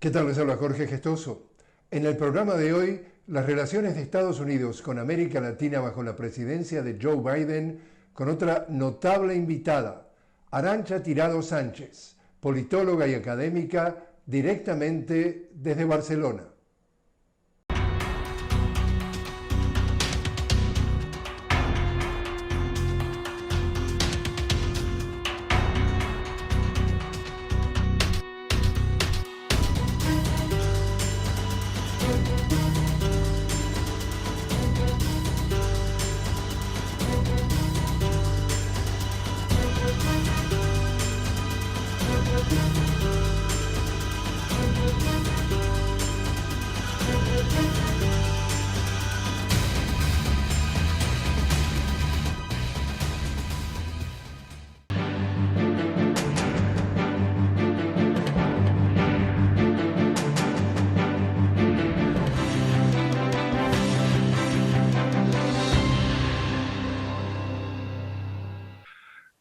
¿Qué tal? Les habla Jorge Gestoso. En el programa de hoy, las relaciones de Estados Unidos con América Latina bajo la presidencia de Joe Biden, con otra notable invitada, Arantxa Tirado Sánchez, politóloga y académica directamente desde Barcelona.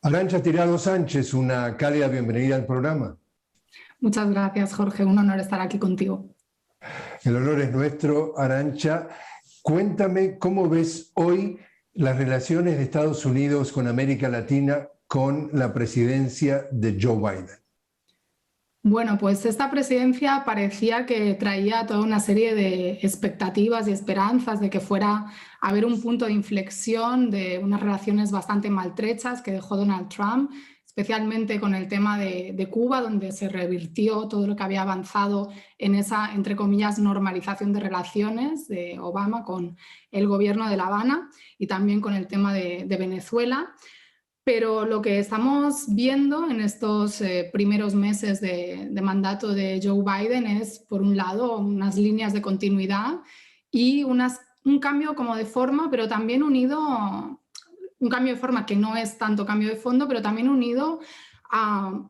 Arantxa Tirado Sánchez, una cálida bienvenida al programa. Muchas gracias, Jorge. Un honor estar aquí contigo. El honor es nuestro, Arantxa. Cuéntame cómo ves hoy las relaciones de Estados Unidos con América Latina con la presidencia de Joe Biden. Bueno, pues esta presidencia parecía que traía toda una serie de expectativas y esperanzas de que fuera a haber un punto de inflexión de unas relaciones bastante maltrechas que dejó Donald Trump, especialmente con el tema de Cuba, donde se revirtió todo lo que había avanzado en esa, entre comillas, normalización de relaciones de Obama con el gobierno de La Habana y también con el tema de Venezuela. Pero lo que estamos viendo en estos primeros meses de mandato de Joe Biden es, por un lado, unas líneas de continuidad y un cambio como de forma, pero también unido, un cambio de forma que no es tanto cambio de fondo, pero también unido a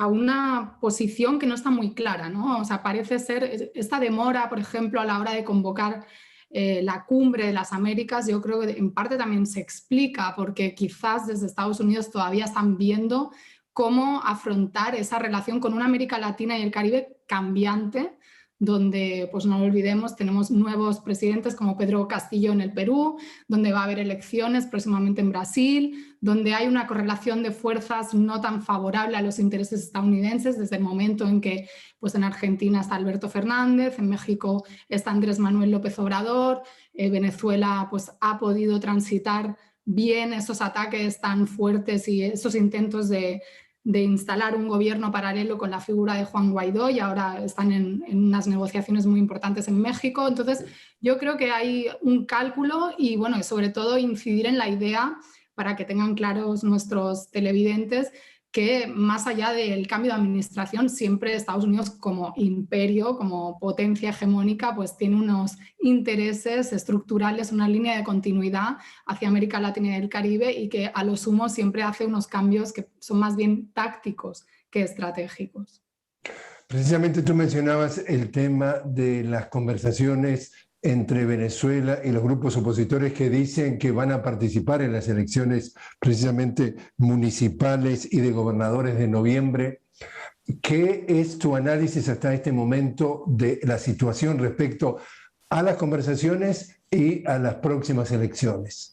una posición que no está muy clara, ¿no? O sea, parece ser esta demora, por ejemplo, a la hora de convocar la cumbre de las Américas, yo creo que en parte también se explica porque quizás desde Estados Unidos todavía están viendo cómo afrontar esa relación con una América Latina y el Caribe cambiante, donde, pues no lo olvidemos, tenemos nuevos presidentes como Pedro Castillo en el Perú, donde va a haber elecciones próximamente en Brasil, donde hay una correlación de fuerzas no tan favorable a los intereses estadounidenses desde el momento en que pues en Argentina está Alberto Fernández, en México está Andrés Manuel López Obrador, Venezuela pues ha podido transitar bien esos ataques tan fuertes y esos intentos de instalar un gobierno paralelo con la figura de Juan Guaidó y ahora están en unas negociaciones muy importantes en México. Entonces, yo creo que hay un cálculo y, bueno, sobre todo incidir en la idea para que tengan claros nuestros televidentes que más allá del cambio de administración, siempre Estados Unidos como imperio, como potencia hegemónica, pues tiene unos intereses estructurales, una línea de continuidad hacia América Latina y el Caribe y que a lo sumo siempre hace unos cambios que son más bien tácticos que estratégicos. Precisamente tú mencionabas el tema de las conversaciones entre Venezuela y los grupos opositores que dicen que van a participar en las elecciones precisamente municipales y de gobernadores de noviembre. ¿Qué es tu análisis hasta este momento de la situación respecto a las conversaciones y a las próximas elecciones?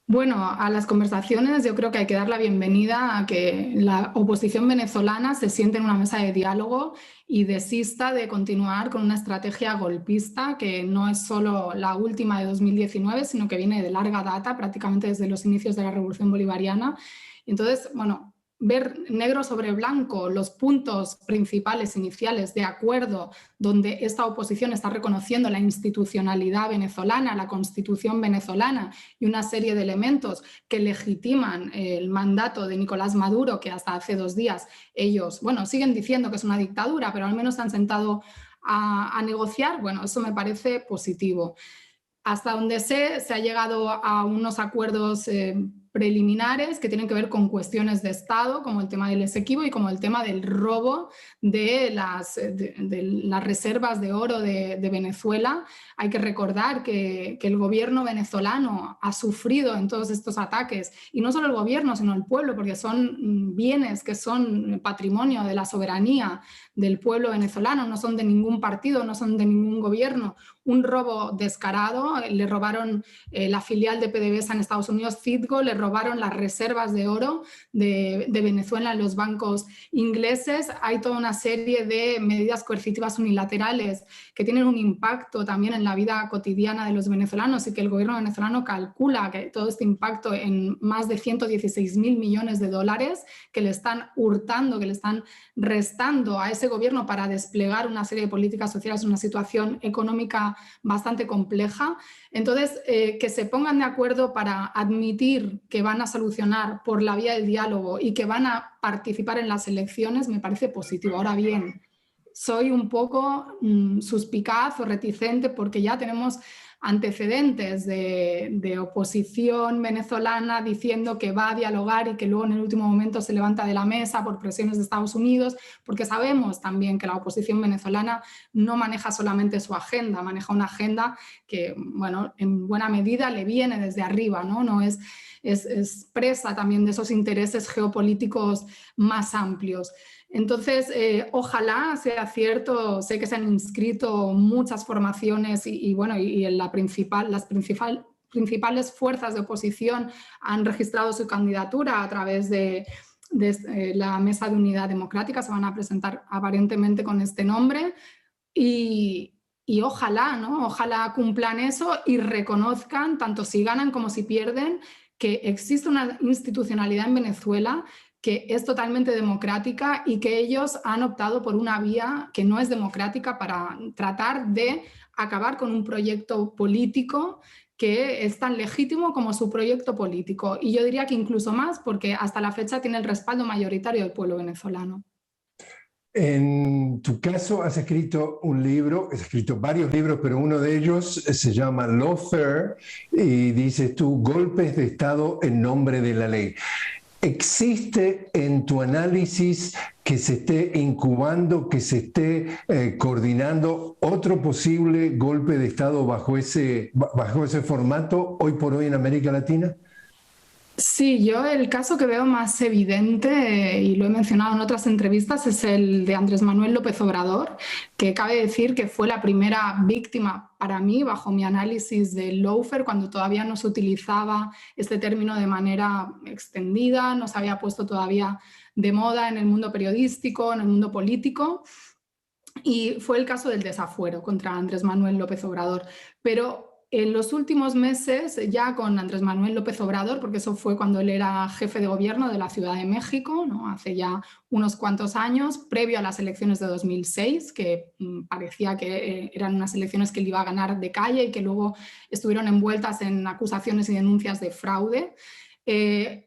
Bueno, a las conversaciones yo creo que hay que dar la bienvenida a que la oposición venezolana se siente en una mesa de diálogo y desista de continuar con una estrategia golpista que no es solo la última de 2019, sino que viene de larga data, prácticamente desde los inicios de la Revolución Bolivariana. Entonces, bueno, ver negro sobre blanco los puntos principales iniciales de acuerdo donde esta oposición está reconociendo la institucionalidad venezolana, la constitución venezolana y una serie de elementos que legitiman el mandato de Nicolás Maduro, que hasta hace 2 días ellos, bueno, siguen diciendo que es una dictadura, pero al menos se han sentado a negociar. Bueno, eso me parece positivo. Hasta donde sé, se ha llegado a unos acuerdos preliminares que tienen que ver con cuestiones de Estado, como el tema del Esequibo y como el tema del robo de las reservas de oro de Venezuela. Hay que recordar que el gobierno venezolano ha sufrido en todos estos ataques, y no solo el gobierno, sino el pueblo, porque son bienes que son patrimonio de la soberanía del pueblo venezolano, no son de ningún partido, no son de ningún gobierno. Un robo descarado, le robaron la filial de PDVSA en Estados Unidos, Citgo, le robaron las reservas de oro de Venezuela en los bancos ingleses. Hay toda una serie de medidas coercitivas unilaterales que tienen un impacto también en la vida cotidiana de los venezolanos, y que el gobierno venezolano calcula que todo este impacto en más de 116.000 millones de dólares que le están hurtando, que le están restando a ese gobierno para desplegar una serie de políticas sociales en una situación económica bastante compleja. Entonces, que se pongan de acuerdo para admitir que van a solucionar por la vía del diálogo y que van a participar en las elecciones me parece positivo. Ahora bien, soy un poco suspicaz o reticente porque ya tenemos antecedentes de oposición venezolana diciendo que va a dialogar y que luego en el último momento se levanta de la mesa por presiones de Estados Unidos, porque sabemos también que la oposición venezolana no maneja solamente su agenda, maneja una agenda que, bueno, en buena medida le viene desde arriba, ¿no? Es presa también de esos intereses geopolíticos más amplios. Entonces, ojalá sea cierto. Sé que se han inscrito muchas formaciones y en las principales fuerzas de oposición han registrado su candidatura a través de la Mesa de Unidad Democrática. Se van a presentar aparentemente con este nombre y ojalá, ¿no? Ojalá cumplan eso y reconozcan, tanto si ganan como si pierden, que existe una institucionalidad en Venezuela que es totalmente democrática y que ellos han optado por una vía que no es democrática para tratar de acabar con un proyecto político que es tan legítimo como su proyecto político. Y yo diría que incluso más, porque hasta la fecha tiene el respaldo mayoritario del pueblo venezolano. En tu caso has escrito un libro, has escrito varios libros, pero uno de ellos se llama Lawfare y dices tú, golpes de Estado en nombre de la ley. ¿Existe en tu análisis que se esté incubando, que se esté coordinando otro posible golpe de Estado bajo ese formato hoy por hoy en América Latina? Sí, yo el caso que veo más evidente, y lo he mencionado en otras entrevistas, es el de Andrés Manuel López Obrador, que cabe decir que fue la primera víctima para mí, bajo mi análisis del lawfare, cuando todavía no se utilizaba este término de manera extendida, no se había puesto todavía de moda en el mundo periodístico, en el mundo político, y fue el caso del desafuero contra Andrés Manuel López Obrador. Pero en los últimos meses, ya con Andrés Manuel López Obrador, porque eso fue cuando él era jefe de gobierno de la Ciudad de México, ¿no? Hace ya unos cuantos años, previo a las elecciones de 2006, que parecía que eran unas elecciones que él iba a ganar de calle y que luego estuvieron envueltas en acusaciones y denuncias de fraude.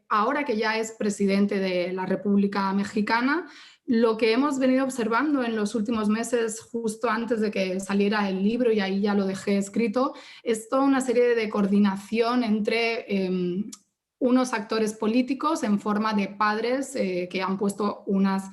Ahora que ya es presidente de la República Mexicana, lo que hemos venido observando en los últimos meses, justo antes de que saliera el libro, y ahí ya lo dejé escrito, es toda una serie de coordinación entre unos actores políticos en forma de padres que han puesto unas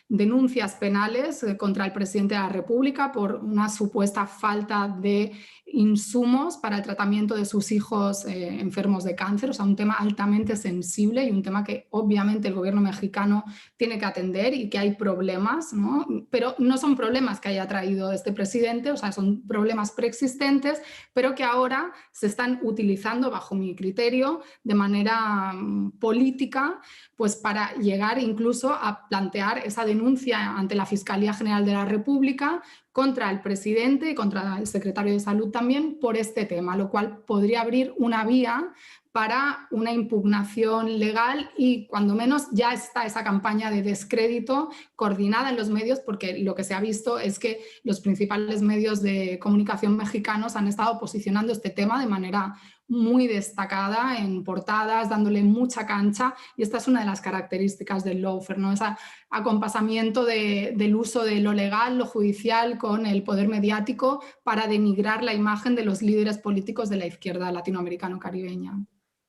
denuncias penales contra el presidente de la República por una supuesta falta de insumos para el tratamiento de sus hijos enfermos de cáncer. O sea, un tema altamente sensible y un tema que obviamente el gobierno mexicano tiene que atender y que hay problemas, ¿no? Pero no son problemas que haya traído este presidente, o sea, son problemas preexistentes, pero que ahora se están utilizando, bajo mi criterio, de manera política, pues para llegar incluso a plantear esa denuncia ante la Fiscalía General de la República contra el presidente y contra el secretario de Salud también por este tema, lo cual podría abrir una vía para una impugnación legal y cuando menos ya está esa campaña de descrédito coordinada en los medios, porque lo que se ha visto es que los principales medios de comunicación mexicanos han estado posicionando este tema de manera muy destacada en portadas, dándole mucha cancha, y esta es una de las características del lawfare, ¿no? Ese acompasamiento del uso de lo legal, lo judicial con el poder mediático para denigrar la imagen de los líderes políticos de la izquierda latinoamericano-caribeña.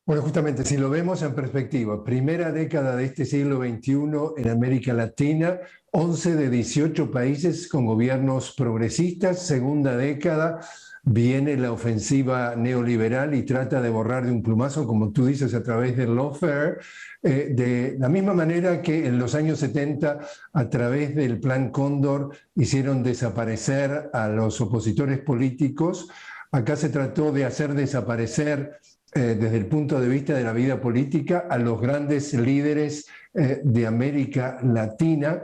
Bueno, justamente, si lo vemos en perspectiva, primera década de este siglo XXI en América Latina, 11 de 18 países con gobiernos progresistas, segunda década, viene la ofensiva neoliberal y trata de borrar de un plumazo, como tú dices, a través del lawfare, de la misma manera que en los años 70, a través del Plan Cóndor, hicieron desaparecer a los opositores políticos. Acá se trató de hacer desaparecer desde el punto de vista de la vida política a los grandes líderes de América Latina.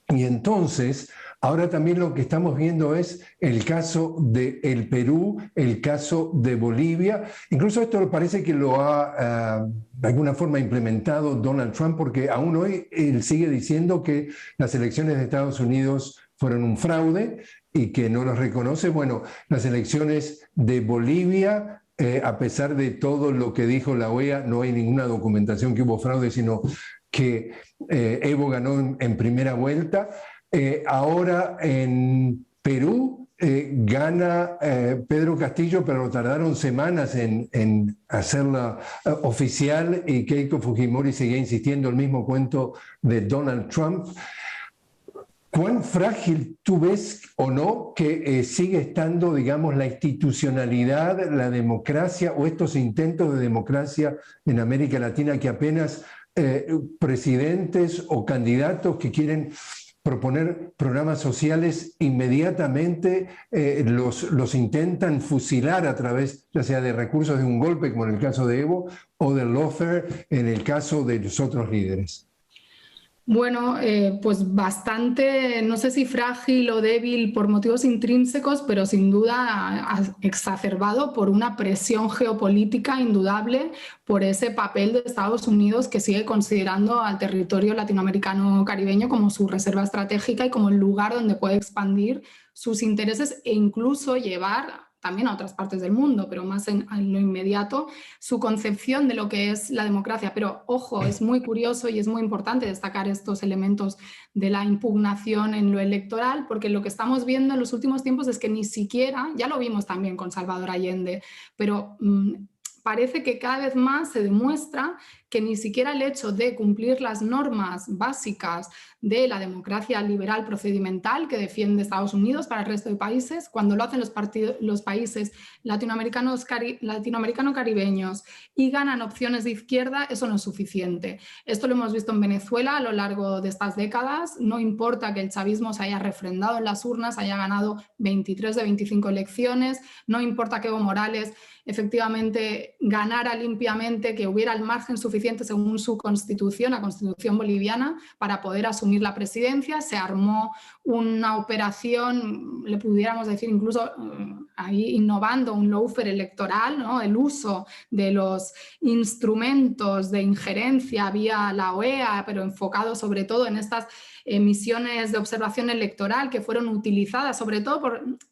Y entonces, ahora también lo que estamos viendo es el caso del Perú, el caso de Bolivia. Incluso esto parece que lo ha de alguna forma implementado Donald Trump, porque aún hoy él sigue diciendo que las elecciones de Estados Unidos fueron un fraude y que no los reconoce. Bueno, las elecciones de Bolivia, a pesar de todo lo que dijo la OEA, no hay ninguna documentación que hubo fraude, sino que Evo ganó en primera vuelta. Ahora en Perú gana Pedro Castillo, pero tardaron semanas en hacerla oficial, y Keiko Fujimori seguía insistiendo el mismo cuento de Donald Trump. ¿Cuán frágil tú ves o no que sigue estando, digamos, la institucionalidad, la democracia o estos intentos de democracia en América Latina, que apenas presidentes o candidatos que quieren proponer programas sociales inmediatamente los intentan fusilar a través ya sea de recursos de un golpe, como en el caso de Evo, o del lawfare en el caso de los otros líderes? Bueno, pues bastante, no sé si frágil o débil por motivos intrínsecos, pero sin duda exacerbado por una presión geopolítica indudable, por ese papel de Estados Unidos, que sigue considerando al territorio latinoamericano caribeño como su reserva estratégica y como el lugar donde puede expandir sus intereses e incluso llevar también a otras partes del mundo, pero más en lo inmediato, su concepción de lo que es la democracia. Pero, ojo, es muy curioso y es muy importante destacar estos elementos de la impugnación en lo electoral, porque lo que estamos viendo en los últimos tiempos es que ni siquiera, ya lo vimos también con Salvador Allende, pero parece que cada vez más se demuestra que ni siquiera el hecho de cumplir las normas básicas de la democracia liberal procedimental que defiende Estados Unidos para el resto de países, cuando lo hacen los países latinoamericano-caribeños y ganan opciones de izquierda, eso no es suficiente. Esto lo hemos visto en Venezuela a lo largo de estas décadas. No importa que el chavismo se haya refrendado en las urnas, haya ganado 23 de 25 elecciones, no importa que Evo Morales efectivamente ganara limpiamente, que hubiera el margen suficiente según su constitución, la constitución boliviana, para poder asumir la presidencia. Se armó una operación, le pudiéramos decir incluso ahí innovando, un lawfare electoral, ¿no? El uso de los instrumentos de injerencia vía la OEA, pero enfocado sobre todo en estas misiones de observación electoral que fueron utilizadas sobre todo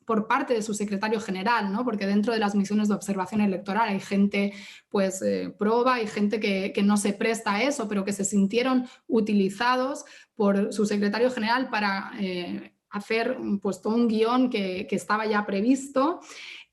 por parte de su secretario general, ¿no? Porque dentro de las misiones de observación electoral hay gente pues proba y gente que no se presta a eso, pero que se sintieron utilizados por su secretario general para hacer pues todo un guión que estaba ya previsto.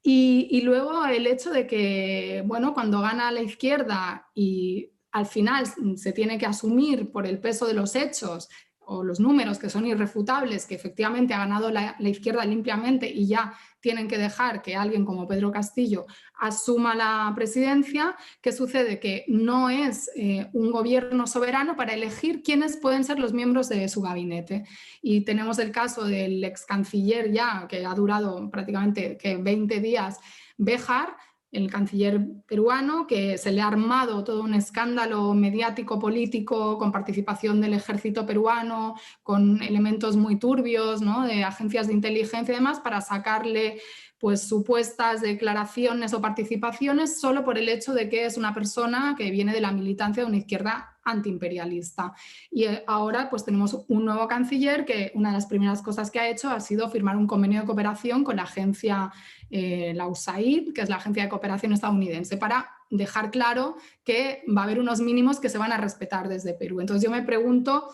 Y luego el hecho de que, bueno, cuando gana la izquierda y al final se tiene que asumir por el peso de los hechos o los números que son irrefutables, que efectivamente ha ganado la izquierda limpiamente y ya tienen que dejar que alguien como Pedro Castillo asuma la presidencia, ¿qué sucede? Que no es un gobierno soberano para elegir quiénes pueden ser los miembros de su gabinete. Y tenemos el caso del ex canciller ya, que ha durado prácticamente 20 días, Béjar, el canciller peruano, que se le ha armado todo un escándalo mediático, político, con participación del ejército peruano, con elementos muy turbios, ¿no? De agencias de inteligencia y demás, para sacarle pues supuestas declaraciones o participaciones solo por el hecho de que es una persona que viene de la militancia de una izquierda antiimperialista. Y ahora pues tenemos un nuevo canciller que una de las primeras cosas que ha hecho ha sido firmar un convenio de cooperación con la agencia, la USAID, que es la agencia de cooperación estadounidense, para dejar claro que va a haber unos mínimos que se van a respetar desde Perú. Entonces yo me pregunto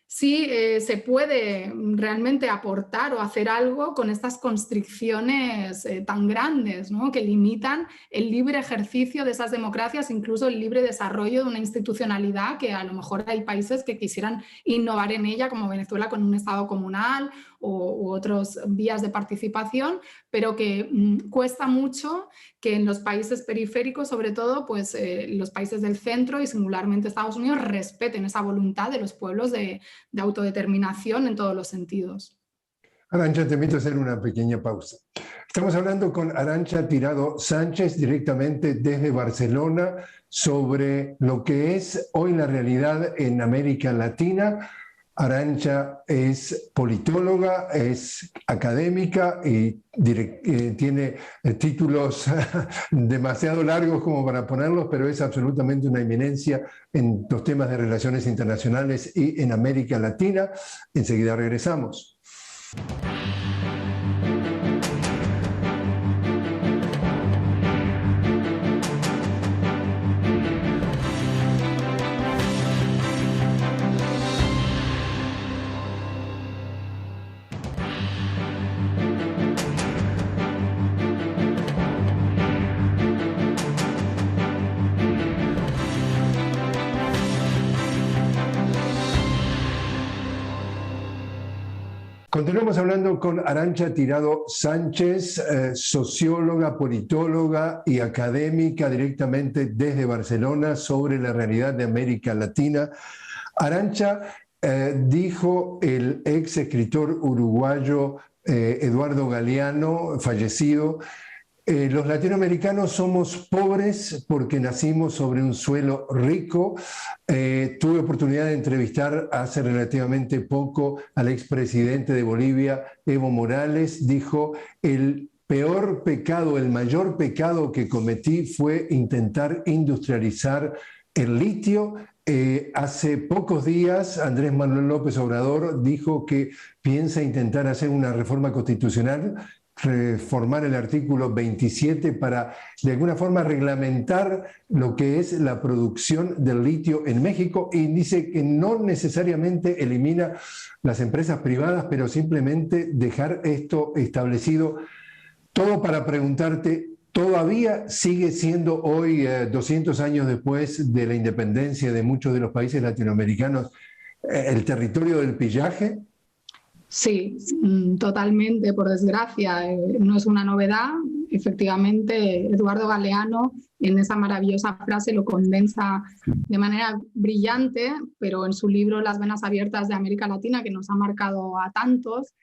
sí se puede realmente aportar o hacer algo con estas constricciones tan grandes, ¿no? Que limitan el libre ejercicio de esas democracias, incluso el libre desarrollo de una institucionalidad que a lo mejor hay países que quisieran innovar en ella, como Venezuela con un Estado comunal u otras vías de participación, pero que cuesta mucho que en los países periféricos, sobre todo, pues los países del centro y singularmente Estados Unidos, respeten esa voluntad de los pueblos de autodeterminación en todos los sentidos. Arantxa, te invito a hacer una pequeña pausa. Estamos hablando con Arantxa Tirado Sánchez directamente desde Barcelona sobre lo que es hoy la realidad en América Latina. Arantxa es politóloga, es académica y tiene títulos demasiado largos como para ponerlos, pero es absolutamente una eminencia en los temas de relaciones internacionales y en América Latina. Enseguida regresamos. Continuamos hablando con Arantxa Tirado Sánchez, socióloga, politóloga y académica directamente desde Barcelona sobre la realidad de América Latina. Arantxa, dijo el ex escritor uruguayo Eduardo Galeano, fallecido, los latinoamericanos somos pobres porque nacimos sobre un suelo rico. Tuve oportunidad de entrevistar hace relativamente poco al expresidente de Bolivia, Evo Morales. Dijo, el peor pecado, el mayor pecado que cometí fue intentar industrializar el litio. Hace pocos días Andrés Manuel López Obrador dijo que piensa intentar hacer una reforma constitucional, reformar el artículo 27 para de alguna forma reglamentar lo que es la producción del litio en México, y dice que no necesariamente elimina las empresas privadas, pero simplemente dejar esto establecido. Todo para preguntarte, ¿todavía sigue siendo hoy, 200 años después de la independencia de muchos de los países latinoamericanos, el territorio del pillaje? Sí, totalmente, por desgracia. No es una novedad. Efectivamente, Eduardo Galeano en esa maravillosa frase lo condensa de manera brillante, pero en su libro Las venas abiertas de América Latina, que nos ha marcado a tantos,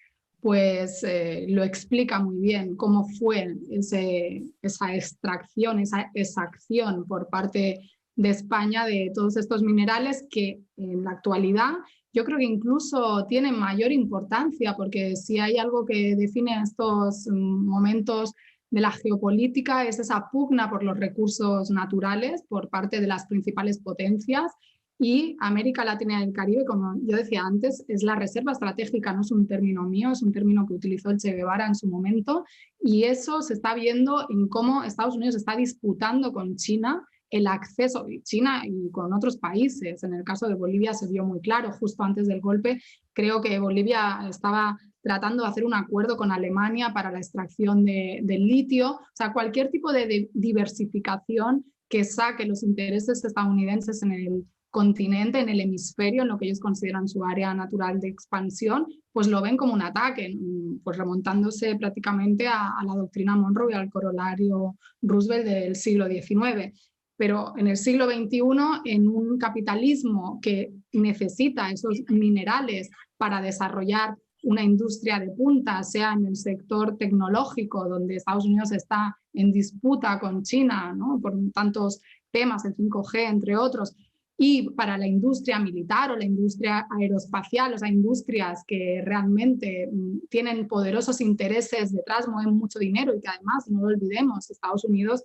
pues lo explica muy bien cómo fue esa extracción, esa exacción por parte de España de todos estos minerales que en la actualidad yo creo que incluso tienen mayor importancia, porque si hay algo que define estos momentos de la geopolítica es esa pugna por los recursos naturales por parte de las principales potencias, y América Latina y el Caribe, como yo decía antes, es la reserva estratégica, no es un término mío, es un término que utilizó el Che Guevara en su momento, y eso se está viendo en cómo Estados Unidos está disputando con China el acceso, China y con otros países. En el caso de Bolivia se vio muy claro, justo antes del golpe, creo que Bolivia estaba tratando de hacer un acuerdo con Alemania para la extracción del litio, o sea, cualquier tipo de diversificación que saque los intereses estadounidenses en el continente, en el hemisferio, en lo que ellos consideran su área natural de expansión, pues lo ven como un ataque, pues remontándose prácticamente a la doctrina Monroe y al corolario Roosevelt del siglo XIX. Pero en el siglo XXI, en un capitalismo que necesita esos minerales para desarrollar una industria de punta, sea en el sector tecnológico, donde Estados Unidos está en disputa con China, ¿no?, por tantos temas, el 5G, entre otros, y para la industria militar o la industria aeroespacial, o sea, industrias que realmente tienen poderosos intereses detrás, mueven mucho dinero y que además, no lo olvidemos, Estados Unidos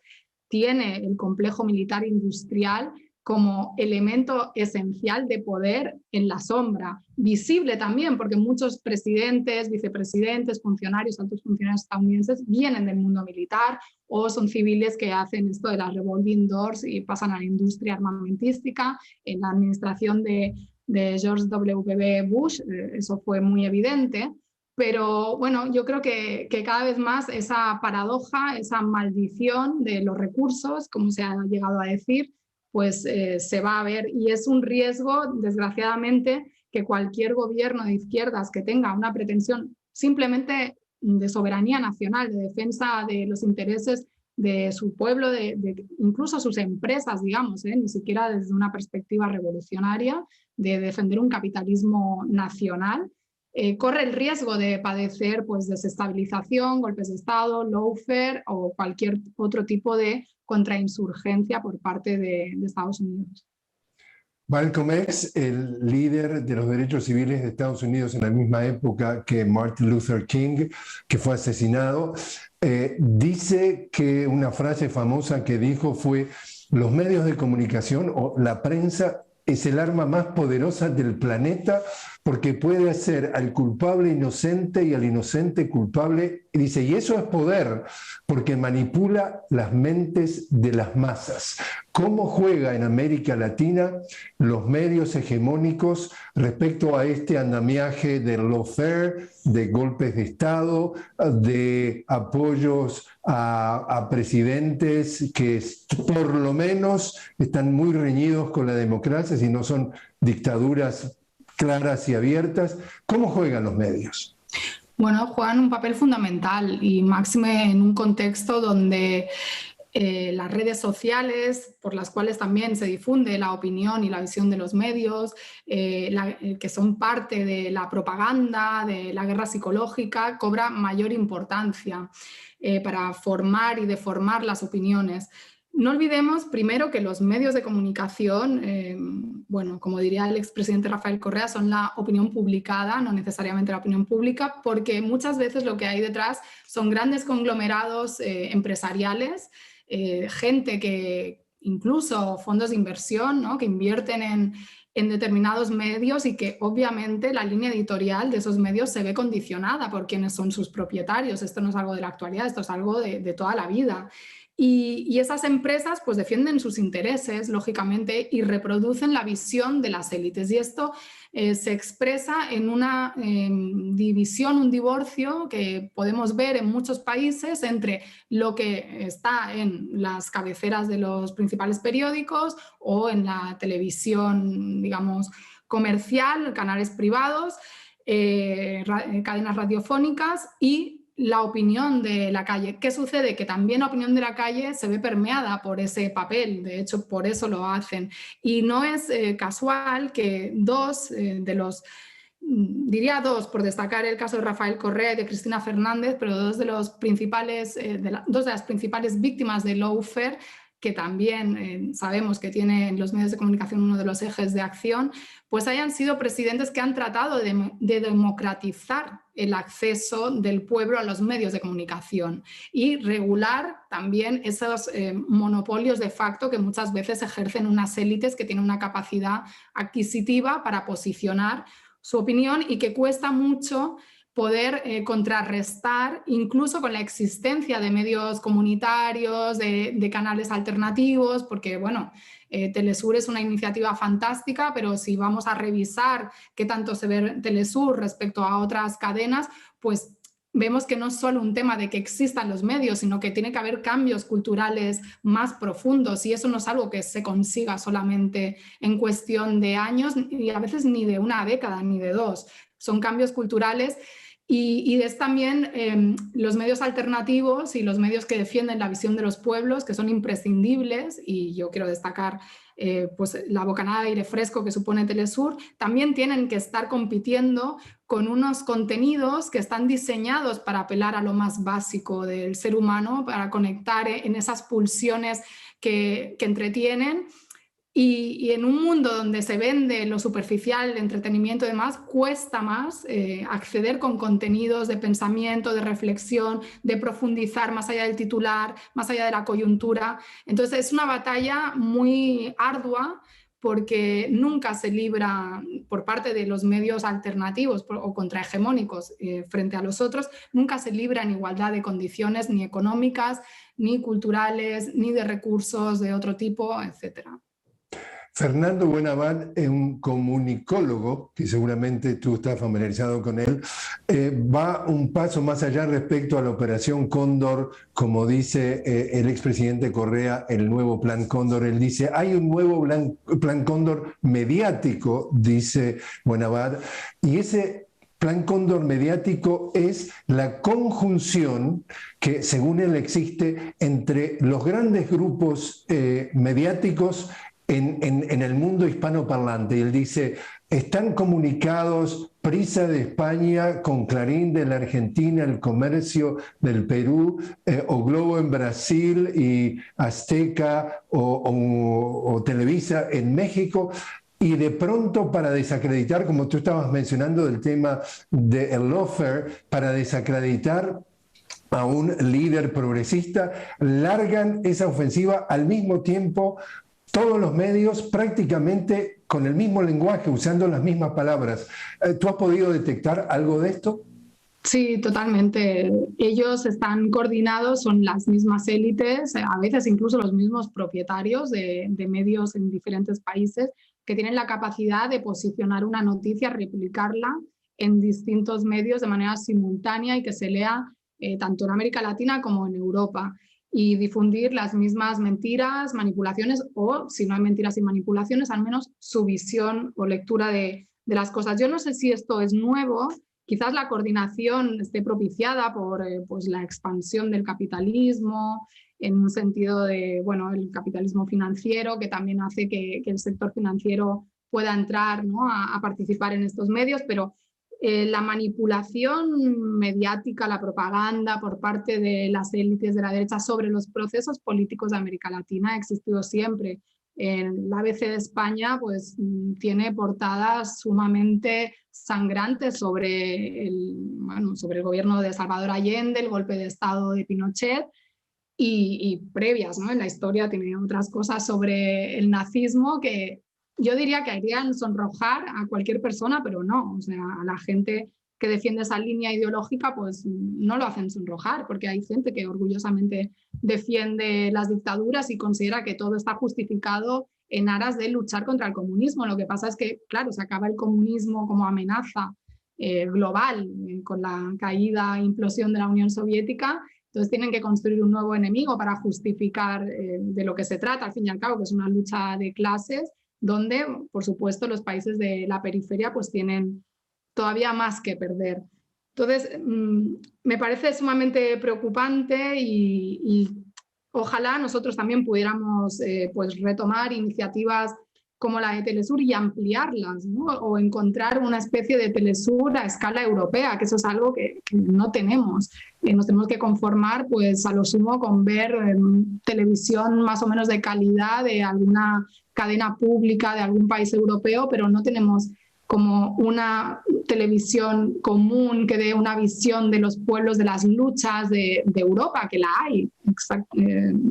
tiene el complejo militar industrial como elemento esencial de poder en la sombra, visible también, porque muchos presidentes, vicepresidentes, funcionarios, altos funcionarios estadounidenses vienen del mundo militar o son civiles que hacen esto de las revolving doors y pasan a la industria armamentística. En la administración de de George W. Bush, eso fue muy evidente. Pero bueno, yo creo que cada vez más esa paradoja, esa maldición de los recursos, como se ha llegado a decir, pues se va a ver, y es un riesgo, desgraciadamente, que cualquier gobierno de izquierdas que tenga una pretensión simplemente de soberanía nacional, de defensa de los intereses de su pueblo, incluso sus empresas, digamos, ni siquiera desde una perspectiva revolucionaria, de defender un capitalismo nacional, corre el riesgo de padecer pues, desestabilización, golpes de Estado, lawfare o cualquier otro tipo de contrainsurgencia por parte de Estados Unidos. Malcolm X, el líder de los derechos civiles de Estados Unidos en la misma época que Martin Luther King, que fue asesinado, dice que una frase famosa que dijo fue: los medios de comunicación o la prensa es el arma más poderosa del planeta porque puede hacer al culpable inocente y al inocente culpable. Y dice, y eso es poder, porque manipula las mentes de las masas. ¿Cómo juega en América Latina los medios hegemónicos respecto a este andamiaje de lawfare, de golpes de Estado, de apoyos a presidentes que por lo menos están muy reñidos con la democracia, si no son dictaduras claras y abiertas? ¿Cómo juegan los medios? Bueno, juegan un papel fundamental y máxime en un contexto donde las redes sociales, por las cuales también se difunde la opinión y la visión de los medios, que son parte de la propaganda, de la guerra psicológica, cobra mayor importancia para formar y deformar las opiniones. No olvidemos, primero, que los medios de comunicación, bueno, como diría el expresidente Rafael Correa, son la opinión publicada, no necesariamente la opinión pública, porque muchas veces lo que hay detrás son grandes conglomerados empresariales, gente que, incluso fondos de inversión, ¿no?, que invierten en determinados medios y que obviamente la línea editorial de esos medios se ve condicionada por quienes son sus propietarios. Esto no es algo de la actualidad, esto es algo de toda la vida. Y esas empresas pues defienden sus intereses, lógicamente, y reproducen la visión de las élites. Y esto se expresa en una división, un divorcio que podemos ver en muchos países entre lo que está en las cabeceras de los principales periódicos o en la televisión, digamos, comercial, canales privados, cadenas radiofónicas y la opinión de la calle. ¿Qué sucede? Que también la opinión de la calle se ve permeada por ese papel, de hecho por eso lo hacen. Y no es casual que diría dos, por destacar el caso de Rafael Correa y de Cristina Fernández, pero dos de las principales víctimas de lawfare, que también sabemos que tiene en los medios de comunicación uno de los ejes de acción, pues hayan sido presidentes que han tratado de democratizar el acceso del pueblo a los medios de comunicación y regular también esos monopolios de facto que muchas veces ejercen unas élites que tienen una capacidad adquisitiva para posicionar su opinión y que cuesta mucho poder contrarrestar, incluso con la existencia de medios comunitarios, de canales alternativos, porque bueno, Telesur es una iniciativa fantástica, pero si vamos a revisar qué tanto se ve Telesur respecto a otras cadenas, pues vemos que no es solo un tema de que existan los medios, sino que tiene que haber cambios culturales más profundos, y eso no es algo que se consiga solamente en cuestión de años y a veces ni de una década ni de dos. Son cambios culturales. Y es también los medios alternativos y los medios que defienden la visión de los pueblos, que son imprescindibles, y yo quiero destacar pues la bocanada de aire fresco que supone Telesur, también tienen que estar compitiendo con unos contenidos que están diseñados para apelar a lo más básico del ser humano, para conectar en esas pulsiones que entretienen. Y en un mundo donde se vende lo superficial, el entretenimiento y demás, cuesta más acceder con contenidos de pensamiento, de reflexión, de profundizar más allá del titular, más allá de la coyuntura. Entonces es una batalla muy ardua porque nunca se libra por parte de los medios alternativos o contrahegemónicos frente a los otros, nunca se libra en igualdad de condiciones ni económicas, ni culturales, ni de recursos de otro tipo, etcétera. Fernando Buenabad es un comunicólogo, que seguramente tú estás familiarizado con él, va un paso más allá respecto a la Operación Cóndor, como dice el expresidente Correa, el nuevo Plan Cóndor. Él dice, hay un nuevo plan Cóndor mediático, dice Buenabad, y ese Plan Cóndor mediático es la conjunción que, según él, existe entre los grandes grupos mediáticos en el mundo hispanoparlante. Y él dice, están comunicados Prisa de España con Clarín de la Argentina, El Comercio del Perú, o Globo en Brasil y Azteca o Televisa en México. Y de pronto, para desacreditar, como tú estabas mencionando del tema del lawfare, para desacreditar a un líder progresista, largan esa ofensiva al mismo tiempo, todos los medios prácticamente con el mismo lenguaje, usando las mismas palabras. ¿Tú has podido detectar algo de esto? Sí, totalmente. Ellos están coordinados, son las mismas élites, a veces incluso los mismos propietarios de medios en diferentes países, que tienen la capacidad de posicionar una noticia, replicarla en distintos medios de manera simultánea y que se lea tanto en América Latina como en Europa, y difundir las mismas mentiras, manipulaciones, o si no hay mentiras y manipulaciones, al menos su visión o lectura de las cosas. Yo no sé si esto es nuevo. Quizás la coordinación esté propiciada por pues la expansión del capitalismo, en un sentido de, bueno, el capitalismo financiero, que también hace que el sector financiero pueda entrar, ¿no?, a participar en estos medios, pero la manipulación mediática, la propaganda por parte de las élites de la derecha sobre los procesos políticos de América Latina ha existido siempre. La ABC de España pues tiene portadas sumamente sangrantes sobre el gobierno de Salvador Allende, el golpe de Estado de Pinochet, y previas, ¿no? En la historia tiene otras cosas sobre el nazismo que yo diría que harían sonrojar a cualquier persona, pero no, o sea, a la gente que defiende esa línea ideológica pues no lo hacen sonrojar, porque hay gente que orgullosamente defiende las dictaduras y considera que todo está justificado en aras de luchar contra el comunismo. Lo que pasa es que, claro, se acaba el comunismo como amenaza global con la caída e implosión de la Unión Soviética. Entonces tienen que construir un nuevo enemigo para justificar de lo que se trata, al fin y al cabo, que es una lucha de clases, donde, por supuesto, los países de la periferia pues tienen todavía más que perder. Entonces, me parece sumamente preocupante y ojalá nosotros también pudiéramos pues retomar iniciativas como la de Telesur y ampliarlas, ¿no? O encontrar una especie de Telesur a escala europea, que eso es algo que no tenemos. Nos tenemos que conformar pues a lo sumo con ver televisión más o menos de calidad de alguna cadena pública de algún país europeo, pero no tenemos como una televisión común que dé una visión de los pueblos, de las luchas de Europa, que la hay.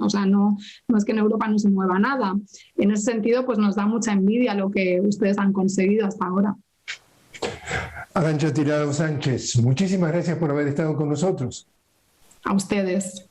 O sea, no es que en Europa no se mueva nada. En ese sentido, pues nos da mucha envidia lo que ustedes han conseguido hasta ahora. Arantxa Tirado Sánchez, muchísimas gracias por haber estado con nosotros. A ustedes.